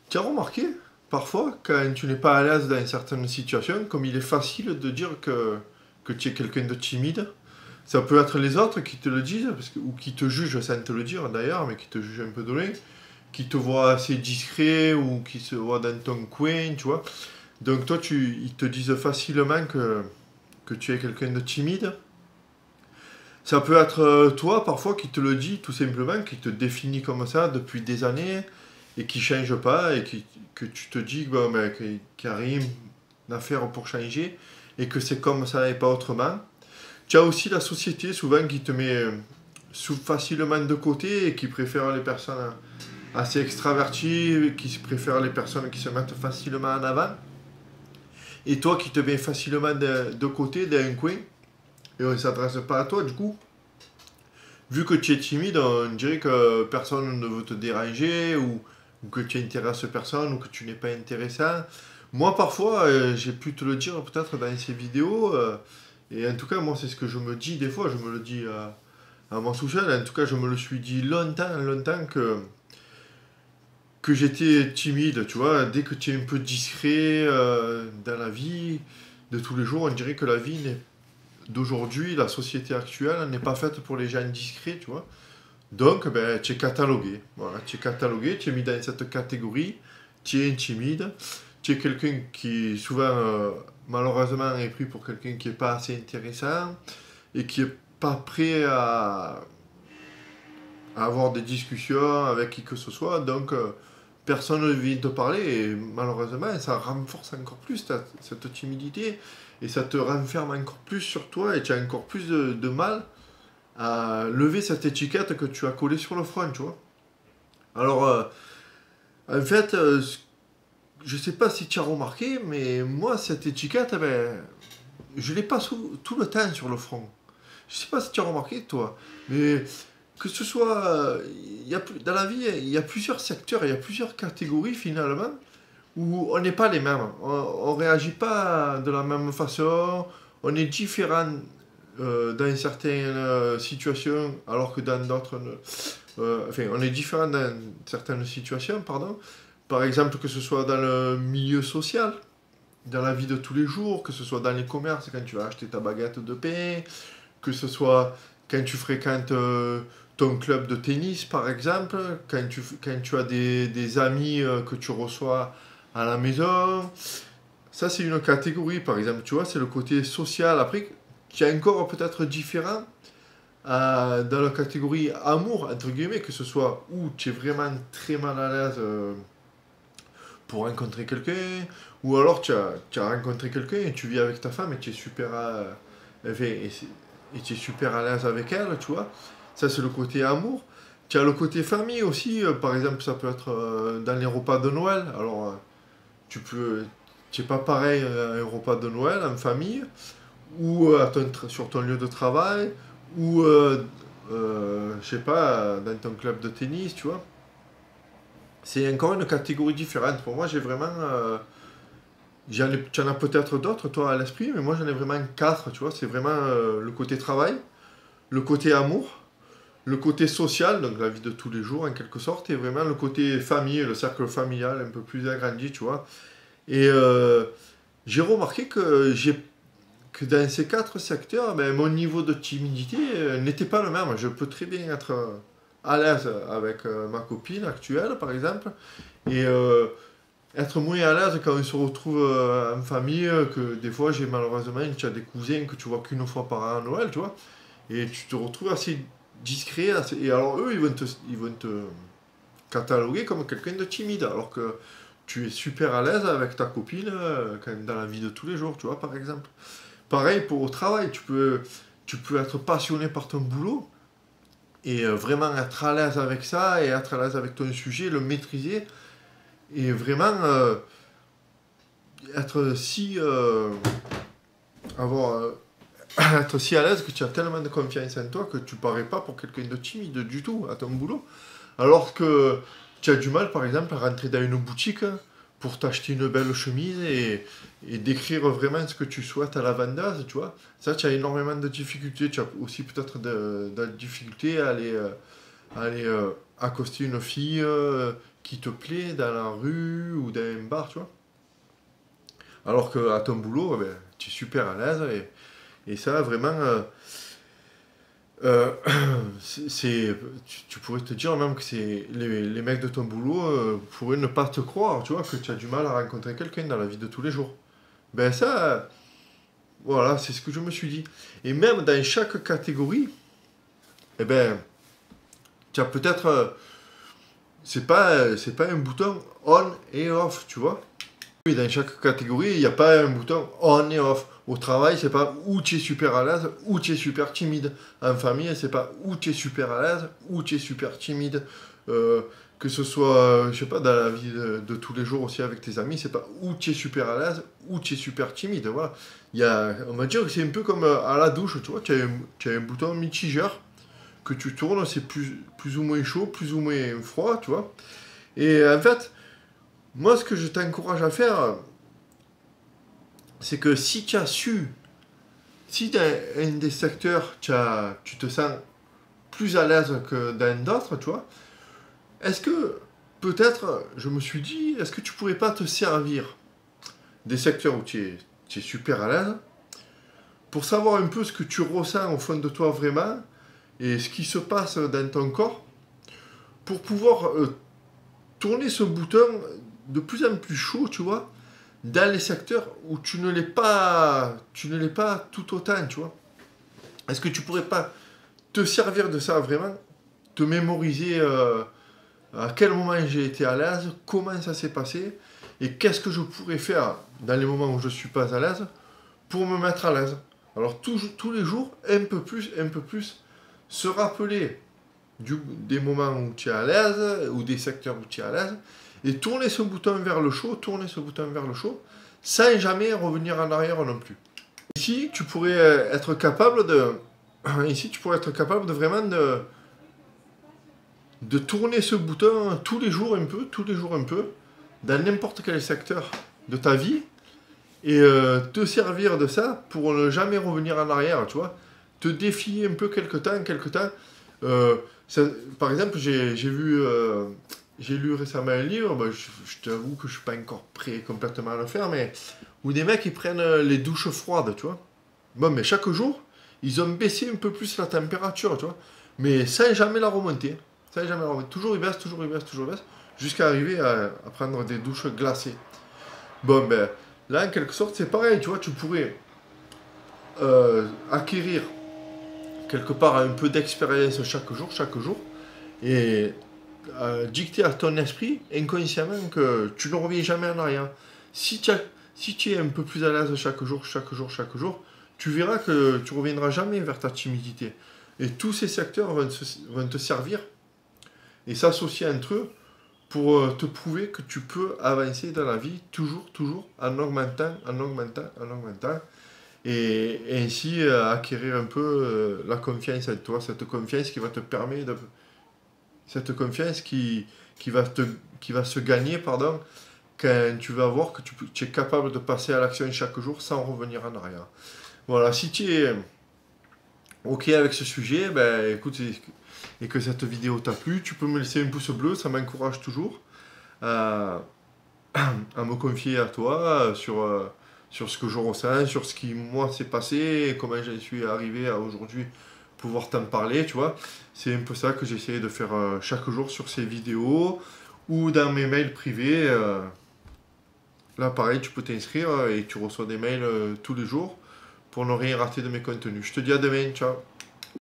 Tu as remarqué, parfois, quand tu n'es pas à l'aise dans une certaine situation, comme il est facile de dire que tu es quelqu'un de timide. Ça peut être les autres qui te le disent, ou qui te jugent sans te le dire d'ailleurs, mais qui te jugent un peu de loin, qui te voient assez discret ou qui se voient dans ton coin, tu vois. Donc toi, ils te disent facilement que tu es quelqu'un de timide. Ça peut être toi, parfois, qui te le dit tout simplement, qui te définit comme ça depuis des années et qui change pas et que tu te dis bon, ben, qu'il n'y a rien à faire pour changer et que c'est comme ça et pas autrement. Tu as aussi la société souvent qui te met facilement de côté et qui préfère les personnes assez extraverties, qui préfère les personnes qui se mettent facilement en avant. Et toi qui te mets facilement de côté, d'un coin, et on ne s'adresse pas à toi du coup. Vu que tu es timide, on dirait que personne ne veut te déranger ou que tu intéresses personne ou que tu n'es pas intéressant. Moi parfois, j'ai pu te le dire peut-être dans ces vidéos, et en tout cas moi c'est ce que je me dis des fois, je me le dis à moi tout seul, en tout cas je me le suis dit longtemps, longtemps que j'étais timide, tu vois, dès que tu es un peu discret dans la vie de tous les jours, on dirait que la vie d'aujourd'hui, la société actuelle n'est pas faite pour les gens discrets, tu vois. Donc, ben, tu es catalogué. Voilà, tu es catalogué, tu es mis dans cette catégorie, tu es timide, tu es quelqu'un qui souvent, malheureusement, est pris pour quelqu'un qui n'est pas assez intéressant et qui n'est pas prêt à avoir des discussions avec qui que ce soit. Donc, personne ne vient te parler et malheureusement, ça renforce encore plus cette timidité et ça te renferme encore plus sur toi et tu as encore plus de mal à lever cette étiquette que tu as collée sur le front, tu vois. Alors, en fait, je sais pas si tu as remarqué, mais moi, cette étiquette, eh ben, je l'ai pas tout le temps sur le front. Je sais pas si tu as remarqué, toi, mais que ce soit, dans la vie, il y a plusieurs secteurs, il y a plusieurs catégories finalement, où on n'est pas les mêmes. On ne réagit pas de la même façon, on est différent dans certaines situations, alors que dans d'autres, enfin, on est différent dans certaines situations, pardon. Par exemple, que ce soit dans le milieu social, dans la vie de tous les jours, que ce soit dans les commerces, quand tu vas acheter ta baguette de pain, que ce soit quand tu fréquentes ton club de tennis, par exemple, quand tu as des amis que tu reçois à la maison. Ça, c'est une catégorie, par exemple, tu vois, c'est le côté social. Après, qui est encore peut-être différent dans la catégorie amour, entre guillemets, que ce soit où tu es vraiment très mal à l'aise pour rencontrer quelqu'un, ou alors tu as rencontré quelqu'un et tu vis avec ta femme et tu es super, enfin, et tu es super à l'aise avec elle, tu vois. Ça, c'est le côté amour. Tu as le côté famille aussi, par exemple, ça peut être dans les repas de Noël. Alors, tu n'es pas pareil à un repas de Noël en famille, ou sur ton lieu de travail, ou, je sais pas, dans ton club de tennis, tu vois. C'est encore une catégorie différente. Pour moi, j'ai vraiment. Tu en as peut-être d'autres, toi, à l'esprit, mais moi, j'en ai vraiment quatre, tu vois. C'est vraiment le côté travail, le côté amour, le côté social, donc la vie de tous les jours, en quelque sorte, et vraiment le côté famille, le cercle familial un peu plus agrandi, tu vois. Et j'ai remarqué que dans ces quatre secteurs, ben, mon niveau de timidité n'était pas le même. Je peux très bien être à l'aise avec ma copine actuelle, par exemple, et être moins à l'aise quand on se retrouve en famille, que des fois, j'ai malheureusement, tu as des cousins que tu vois qu'une fois par an à Noël, tu vois, et tu te retrouves assez discret, et alors eux, ils vont te cataloguer comme quelqu'un de timide, alors que tu es super à l'aise avec ta copine dans la vie de tous les jours, tu vois, par exemple. Pareil pour au travail, tu peux être passionné par ton boulot et vraiment être à l'aise avec ça et être à l'aise avec ton sujet, le maîtriser et vraiment être si avoir être si à l'aise que tu as tellement de confiance en toi que tu parais pas pour quelqu'un de timide du tout à ton boulot. Alors que tu as du mal, par exemple, à rentrer dans une boutique pour t'acheter une belle chemise et décrire vraiment ce que tu souhaites à la vendeuse, tu vois. Ça, tu as énormément de difficultés. Tu as aussi peut-être de difficultés à aller accoster une fille qui te plaît dans la rue ou dans un bar, tu vois. Alors qu'à ton boulot, ben, tu es super à l'aise et ça, vraiment, euh, tu pourrais te dire même que c'est les mecs de ton boulot pourraient ne pas te croire, tu vois, que tu as du mal à rencontrer quelqu'un dans la vie de tous les jours. Ben ça, voilà, c'est ce que je me suis dit. Et même dans chaque catégorie, eh ben, tu as peut-être, c'est pas un bouton on et off, tu vois. Oui, dans chaque catégorie, il n'y a pas un bouton on et off. Au travail, c'est pas où tu es super à l'aise, où tu es super timide. En famille, c'est pas où tu es super à l'aise, où tu es super timide. Que ce soit, je sais pas, dans la vie de tous les jours aussi avec tes amis, c'est pas où tu es super à l'aise, où tu es super timide. Voilà. On va dire que c'est un peu comme à la douche, tu vois, tu as un bouton mitigeur que tu tournes, c'est plus ou moins chaud, plus ou moins froid, tu vois. Et en fait, moi, ce que je t'encourage à faire, c'est que si tu as su, si dans un des secteurs, tu te sens plus à l'aise que dans d'autres, tu vois, est-ce que, peut-être, je me suis dit, est-ce que tu pourrais pas te servir des secteurs où tu es super à l'aise, pour savoir un peu ce que tu ressens au fond de toi vraiment, et ce qui se passe dans ton corps, pour pouvoir tourner ce bouton de plus en plus chaud, tu vois, dans les secteurs où tu ne l'es pas tout autant, tu vois. Est-ce que tu pourrais pas te servir de ça vraiment, te mémoriser à quel moment j'ai été à l'aise, comment ça s'est passé, et qu'est-ce que je pourrais faire dans les moments où je suis pas à l'aise pour me mettre à l'aise. Alors tous les jours, un peu plus, se rappeler des moments où tu es à l'aise, ou des secteurs où tu es à l'aise, et tourner ce bouton vers le chaud, sans jamais revenir en arrière non plus. Ici, tu pourrais être capable de vraiment de tourner ce bouton tous les jours un peu, dans n'importe quel secteur de ta vie, et te servir de ça pour ne jamais revenir en arrière, tu vois. Te défier un peu quelque temps. Euh, Par exemple, j'ai lu récemment un livre, bah, je t'avoue que je suis pas encore prêt complètement à le faire, mais où des mecs ils prennent les douches froides, tu vois. Bon, mais chaque jour, ils ont baissé un peu plus la température, tu vois. Mais sans jamais la remonter. Sans jamais la remonter. Toujours ils baissent, jusqu'à arriver à prendre des douches glacées. Bon, ben, là, en quelque sorte, c'est pareil, tu vois, tu pourrais acquérir quelque part un peu d'expérience chaque jour, et dicter à ton esprit inconsciemment que tu ne reviens jamais en arrière. Si tu es un peu plus à l'aise chaque jour, tu verras que tu reviendras jamais vers ta timidité. Et tous ces secteurs vont te servir et s'associer entre eux pour te prouver que tu peux avancer dans la vie toujours en augmentant. Et ainsi acquérir un peu la confiance en toi, cette confiance qui va te permettre de, cette confiance qui va se gagner, pardon, quand tu vas voir que tu es capable de passer à l'action chaque jour sans revenir en arrière. Voilà, si tu es OK avec ce sujet, ben écoute, et que cette vidéo t'a plu, tu peux me laisser un pouce bleu, ça m'encourage toujours à, à me confier à toi sur ce que je ressens, sur ce qui moi s'est passé, et comment j'en suis arrivé à aujourd'hui pouvoir t'en parler, tu vois. C'est un peu ça que j'essaie de faire chaque jour sur ces vidéos ou dans mes mails privés. Là, pareil, tu peux t'inscrire et tu reçois des mails tous les jours pour ne rien rater de mes contenus. Je te dis à demain, ciao.